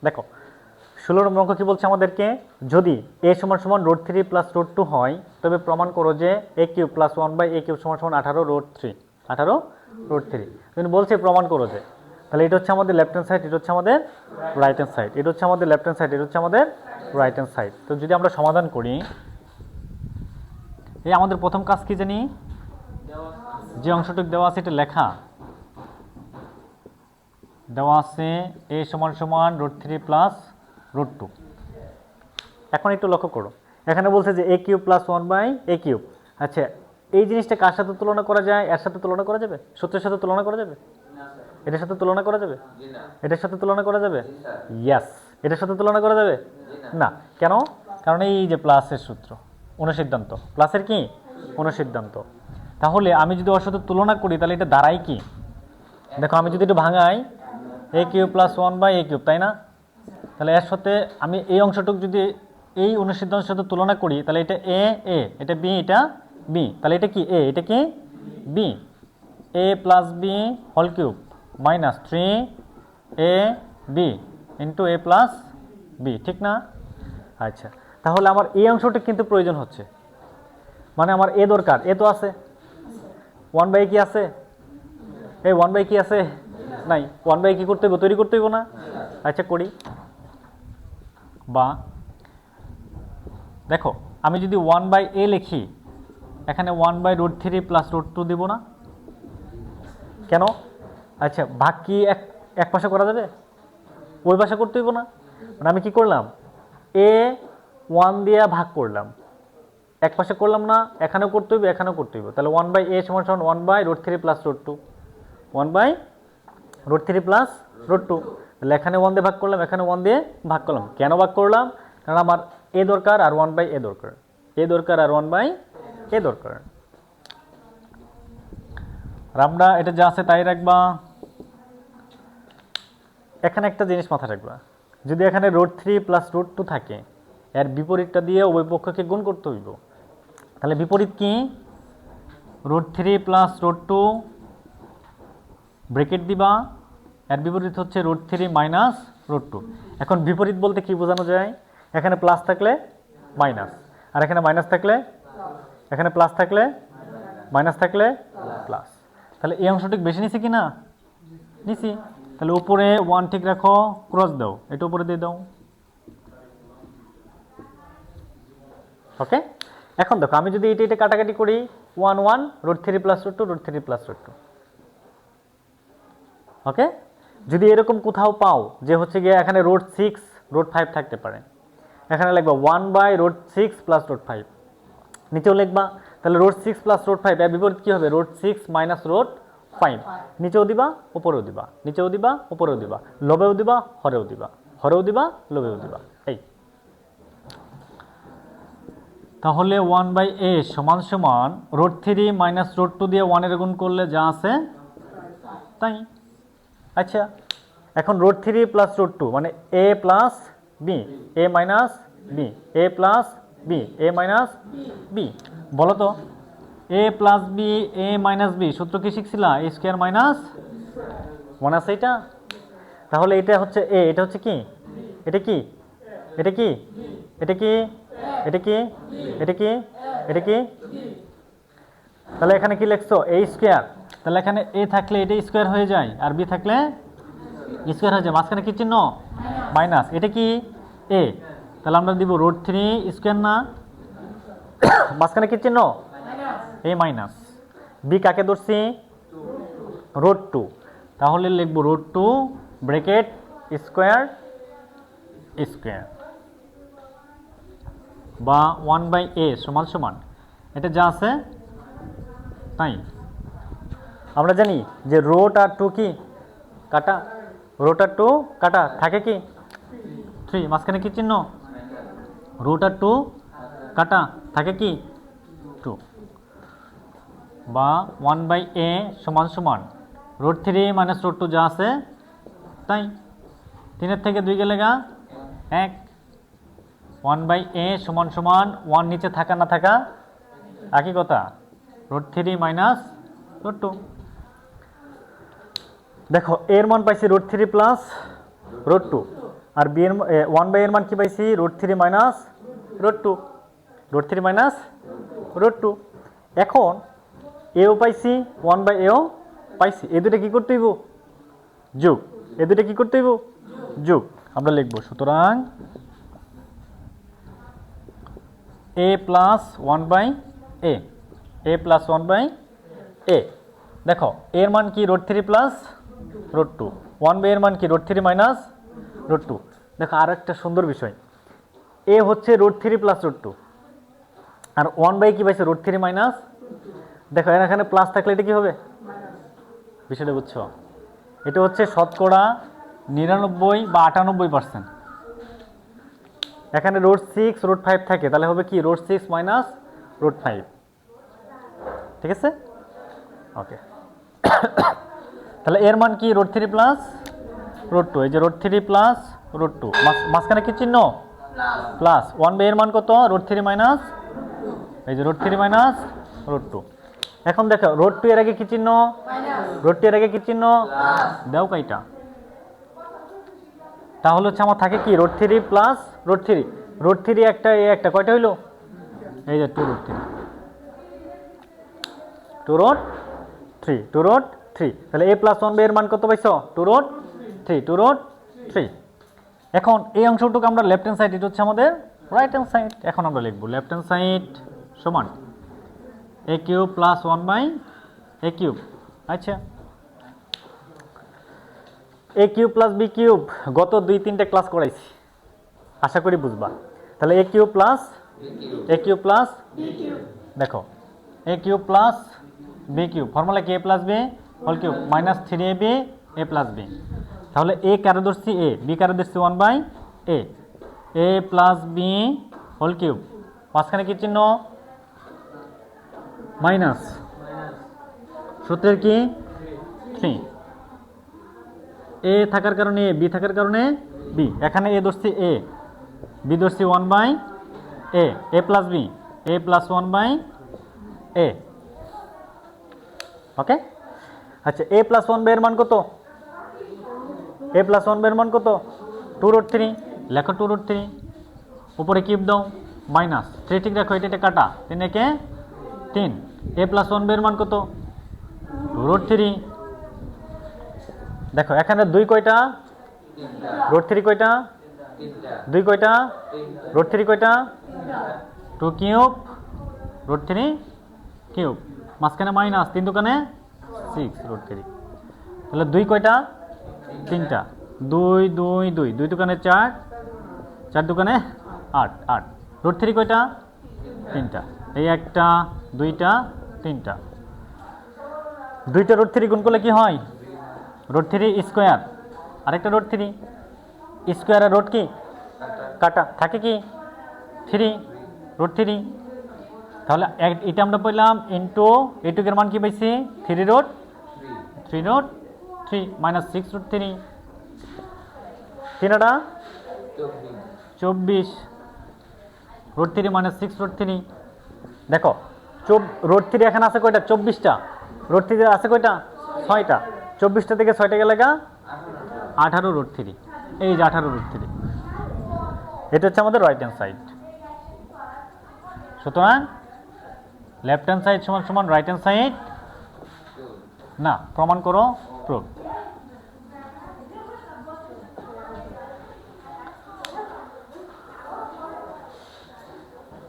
দেখো 16 নম্বর অঙ্ক কি বলছে আমাদেরকে, যদি a সমান সমান √3 প্লাস √2 হয় তবে প্রমাণ করো যে a cube plus 1/a cube সমান সমান 18√3 18√3। তুমি বলছে প্রমাণ করো যে, তাহলে এটা হচ্ছে আমাদের লেফট হ্যান্ড সাইড, এটা হচ্ছে আমাদের রাইট হ্যান্ড সাইড, এটা হচ্ছে আমাদের লেফট হ্যান্ড সাইড, এটা হচ্ছে আমাদের রাইট হ্যান্ড সাইড। তো যদি আমরা সমাধান করি, এই আমাদের প্রথম কাজ কি জানি, যে অংশটুকু দেওয়া আছে এটা লেখা, দেওয়া আছে a সমান সমান √3 প্লাস √2। এখন একটু লক্ষ্য করো, এখানে বলছে যে a cube plus 1/a cube. আচ্ছা, এই জিনিসটা কার সাথে তুলনা করা যায়? এর সাথে তুলনা করা যাবে? সূত্রের সাথে তুলনা করা যাবে? এটার সাথে তুলনা করা যাবে? এটার সাথে তুলনা করা যাবে? ইয়েস। এটার সাথে তুলনা করা যাবে না? কেন? কারণ এই যে প্লাসের সূত্র, অনুসিদ্ধান্ত, প্লাসের কি অনুসিদ্ধান্ত। তাহলে আমি যদি ওর সাথে তুলনা করি তাহলে এটা দাঁড়ায় কি? দেখো আমি যদি একটু ভাঙাই, a cube plus 1/a cube, তাই না? তাহলে এর সাথে আমি এই অংশটুকু যদি এই অনুসিদ্ধান্তের সাথে তুলনা করি তাহলে এটা a, এটা b, এটা b, তাহলে এটা কি a, এটা কি b। a plus b whole cube minus 3ab into a plus b, ঠিক না? আচ্ছা, তাহলে আমার এই অংশটা কিন্তু প্রয়োজন হচ্ছে, মানে আমার a দরকার, a তো আছে, 1/a কি আছে? এই 1/a কি আছে? নাই। 1/a কি করতে হবে? তৈরি করতে হইব না? আচ্ছা করি। বা দেখো আমি যদি 1/a লিখি, এখানে 1/√3 প্লাস √2 দেব না? কেন? আচ্ছা, ভাগ কি এক পাশে করা যাবে? ওই পাশে করতে হইব না? মানে আমি কি করলাম, a 1 দিয়ে ভাগ করলাম, এক পাশে করলাম না, এখানেও করতে হইবে, এখানেও করতে হইবে। তাহলে 1/a সমান সমান 1/√3 প্লাস √2, 1/√3 প্লাস √2। তাহলে এখানে 1 দিয়ে ভাগ করলাম, এখানে 1 দিয়ে ভাগ করলাম। কেন ভাগ করলাম? কারণ আমার a দরকার আর 1/a দরকার, a দরকার আর 1/a দরকার। আর আমরা এটা যা আছে তাই রাখবা। এখানে একটা জিনিস মাথায় রাখবা, যদি এখানে √3 প্লাস √2 থাকে, এর বিপরীতটা দিয়ে উভয় পক্ষকে গুণ করতে হইব। তাহলে বিপরীত কি? √3 প্লাস √2 ব্র্যাকেট দিবা, এর বিপরীত হচ্ছে √3 মাইনাস √2। এখন বিপরীত বলতে কি বোঝানো যায়? এখানে প্লাস থাকলে মাইনাস, আর এখানে মাইনাস থাকলে, এখানে প্লাস থাকলে মাইনাস থাকলে প্লাস। তাহলে এই অংশটি বেশি নিছি কি না? নিছি। তাহলে উপরে 1 ঠিক রাখো, ক্রস দাও, এটা উপরে দিয়ে দাও। ওকে, এখন দেখো আমি যদি এটা কাটাকাটি করি, 1 1 √3 প্লাস √2 √3 প্লাস √2। ওকে, যদি এরকম কোথাও পাও যে হচ্ছে গিয়ে এখানে √6 √5 থাকতে পারে, এখানে লিখবা 1/√6 প্লাস √5, নিচেও লিখবা। তাহলে √6 প্লাস √5 এর বিপরীত কি হবে? √6 মাইনাস √5। নিচেও দিবা, উপরেও দিবা, নিচেও দিবা, উপরেও দিবা, লবেও দিবা, হরেও দিবা, হরেও দিবা, লবেও দিবা। এই তাহলে 1/a সমান সমান √3 মাইনাস √2 দিয়ে 1 এর গুণ করলে যা আছে তাই। আচ্ছা, এখন √3 প্লাস √2 মানে a plus b, a minus b, a plus b, a minus b। বলো তো a plus b, a minus b সূত্র কি শিখছিলা? a স্কয়ার মাইনাস, মনে আছে এটা? তাহলে এটা হচ্ছে a, এটা হচ্ছে কি, এটা কি, এটা কি, এটা কি, এটা কি, এটা কি, এটা কি। তাহলে এখানে কি লিখছো? a square. তাহলে এখানে a থাকলে এটা স্কয়ার হয়ে যায়, আর b থাকলে স্কয়ার হয়ে যায়, মাঝখানে কি চিহ্ন? মাইনাস। এটা কি a, তাহলে আমরা দিব √3 স্কয়ার না, মাঝখানে কি চিহ্ন? a minus. b কাকে ধরছি? √2। তাহলে লিখব √2 ব্র্যাকেট স্কয়ার স্কয়ার বা 1/a সমান সমান এটা যা আছে তাই। আমরা জানি যে রোট আর 2 কি কাটা, রোট আর 2 কাটা, থাকে কি 3, মাঝখানে কি চিহ্ন? রুট আর 2 কাটা, থাকে কি 2, বা 1/a সমান সমান √3 মাইনাস √2 যা আছে তাই। 3 থেকে 2 গেলে গা 1। 1/a সমান সমান 1 নিচে থাকা না থাকা একই কথা, √3 মাইনাস √2। দেখো এর মান পাইছি √3 প্লাস √2, আর বি এর 1/a এর মান কি পাইছি √3 মাইনাস √2, √3 মাইনাস √2। এখন এও পাইছি 1/aও পাইছি, এ দুটো কি করতে হইব যোগ, এ দুটো কি করতে হইব যোগ। আমরা লিখব সুতরাং a plus 1/a, a plus 1/a। দেখো এর মান কি √3 প্লাস √2, 1/a এর মান কি √3 মাইনাস √2। দেখো আর একটা সুন্দর বিষয়, a হচ্ছে √3 প্লাস √2 আর 1/a কি পাইছে √3 মাইনাস। দেখো এখানে প্লাস থাকলে এটা কি হবে, বিষয়টা বুঝছো, এটা হচ্ছে শতকরা 99 বা 98%। এখানে √6 √5 থাকে, তাহলে হবে কি √6 মাইনাস √5, ঠিক আছে ওকে। তাহলে এর মান কি √3 প্লাস √2, এই যে √3 প্লাস √2, মাঝখানে কি চিহ্ন প্লাস। 1/a এর মান কত √3 মাইনাস, এই যে √3 মাইনাস √2। এখন দেখো √2 এর আগে কি চিহ্ন, √2 এর আগে কি চিহ্ন দাও কাইটা, তাহলে হচ্ছে আমার থাকে কি √3 প্লাস √3, √3 একটা এ একটা, কয়টা হইলো এই যে 2√3, 2√3। তাহলে a প্লাস 1/a এর মান কত পাইছো 2√3। এখন এই অংশটুকু আমরা লেফট হ্যান্ড সাইড, এটা হচ্ছে আমাদের রাইট হ্যান্ড সাইড। এখন আমরা লিখব লেফট হ্যান্ড সাইড সমান a cube plus 1/a cube. আচ্ছা a cube plus b cube গত 2-3টা ক্লাস করাইছি, আশা করি বুঝবা। তাহলে a কিউব প্লাস দেখো a cube plus b cube, formula কি a plus b whole cube minus 3ab a plus b। তাহলে a কারে ধরছি a, b কারে ধরছি 1/a, a plus b whole cube, মাঝখানে কি চিহ্ন মাইনাস, সূত্রের কি 3, a থাকার কারণে a, b থাকার কারণে b, এখানে a ধরছি a, b ধরছি 1/a, a plus b, a plus 1/a, ওকে। আচ্ছা a প্লাস 1/a এর মান কত, a প্লাস 1/a এর মান কত 2√3, লেখো 2√3, উপরে কিউব দাও মাইনাস 3, ঠিক রাখো, এটা কাটা 3 একে 3, a প্লাস 1/a এর মান কত 2√3। দেখো এখানে 2 কয়টা √3 কয়টা 2 কয়টা √3 কয়টা 2 কিউব √3 কিউব, মাঝখানে মাইনাস 3 দোকানে 6 √3। তাহলে 2 কয়টা 3টা, 2 2 2, 2 দোকানে 4, 4 দোকানে 8 8, √3 কয়টা 3টা, এই একটা 2টা 3টা, 2টা √3 গুণ করলে কি হয় √3 স্কোয়ার, আরেকটা √3 স্কোয়ার আর রোড কি কাটা, থাকে কি 3 √3। তাহলে এটা আমরা পেলাম ইন্টু এটুকের মান কি পাইছি 3√3 মাইনাস 6√3, 3টা 24 √3 মাইনাস 6√3। দেখো √3 এখানে আছে কয়টা 24টা, √3 আছে কয়টা 6টা, 24টা থেকে 6টা গেলে 18 √3, এই যে 18 √3, এটা হচ্ছে আমাদের রাইট হ্যান্ড সাইড। সুতরাং লেফট হ্যান্ড সাইড সমান সমান রাইট হ্যান্ড সাইড না, প্রমাণ করো প্রুফ।